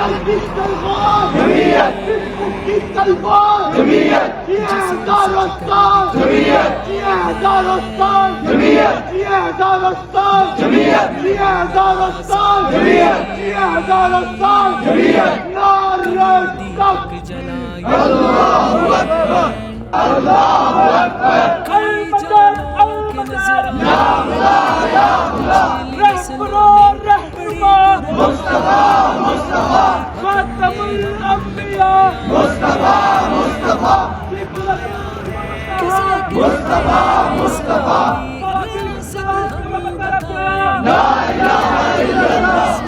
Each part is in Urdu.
قلبی تلوار جمعیت کی تلوار جمعیت یہ دارستان جمعیت یہ دارستان جمعیت یہ دارستان جمعیت یہ دارستان جمعیت یہ دارستان جمعیت نعرہ تک اللہ اکبر اللہ اکبر المدد المدد یا اللہ یا اللہ رہبر رہنما مصطفیٰ مصطفیٰ خاتم الانبیاء مصطفیٰ مصطفیٰ مصطفیٰ مصطفیٰ لا الہ الا اللہ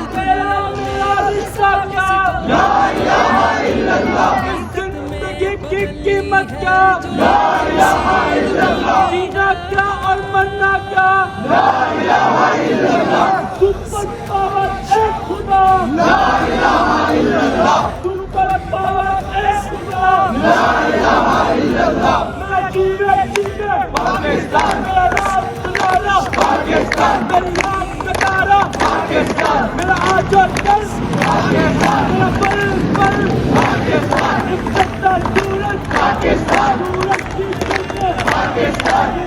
لا الہ الا اللہ زندگی کی قیمت کیا لا الہ الا اللہ جینا کیا اور مرنا کیا لا الہ الا اللہ سپر پاور اے خدا لا الہ الا اللہ سپر پاور اے خدا لا الہ الا اللہ میں جینے پاکستان میرا نام سنانا پاکستان میری نام نکارا پاکستان میرا آج اور کل پاکستان میرا پل پاکستان عزت کا سورج پاکستان سورج کی کرن پاکستان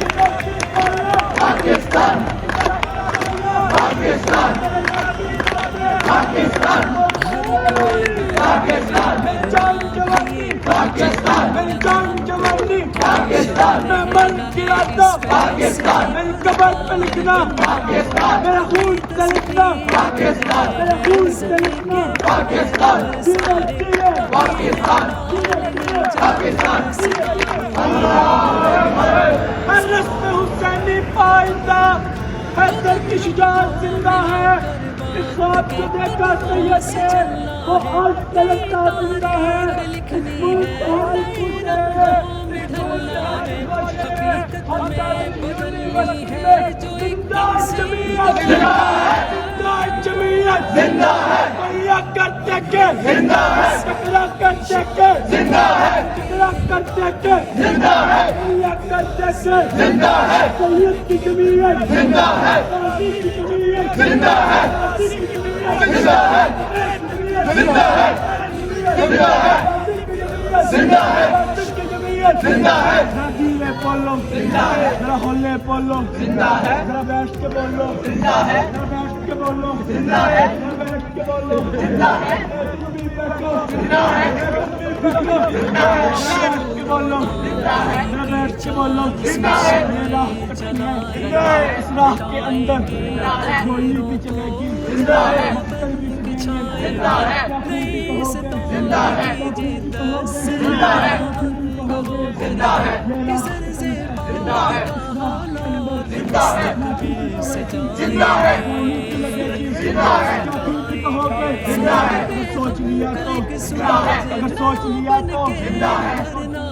پاکستان پاکستان پاکستان پاکستان میری جان جوانی پاکستان میری جان جوانی پاکستان میں من گراتا پاکستان میری قبر پہ لکھنا پاکستان میرا خون سے لکھنا پاکستان میرا خون سے لکھنا پاکستان پاکستان پاکستان ہے رسم حسینی پائندہ حیدر کی شجاعت زندہ ہے اس خواب کو دیکھا سید ہے وہ حال تلکتا زندہ ہے اس ملک کو حال پوچھے جمعیت زندہ ہے بھیا کرتے کے زندہ ہے ٹکرا کرتے کے زندہ ہے ٹکرا کرتے کے زندہ ہے بھیا کرتے کے زندہ ہے سید کی جمعیت زندہ ہے قاضی کی جمعیت زندہ ہے زندہ ہے زندہ ہے زندہ ہے زندہ ہے زندہ ہے دھیرے بولو زندہ ہے ذرا ہولے بولو زندہ ہے ذرا بیٹھ کے بولو زندہ ہے ذرا بیٹھ کے بولو زندہ ہے ذرا بیٹھ کے بولو زندہ ہے زندہ ہے زندہ ہے بیٹھ کے بولو زندہ ہے ذرا بیٹھ کے بولو زندہ ہے یہ راہ کٹنی ہے اس راہ کے اندر گولی بھی چلے گی زندہ ہے زندہ ہے زندہ ہے زندہ ہے زندہ ہے زندہ ہے زندہ ہے زندہ ہے زندہ ہے زندہ ہے سوچ لیا تو زندہ ہے اگر سوچ لیا تو زندہ ہے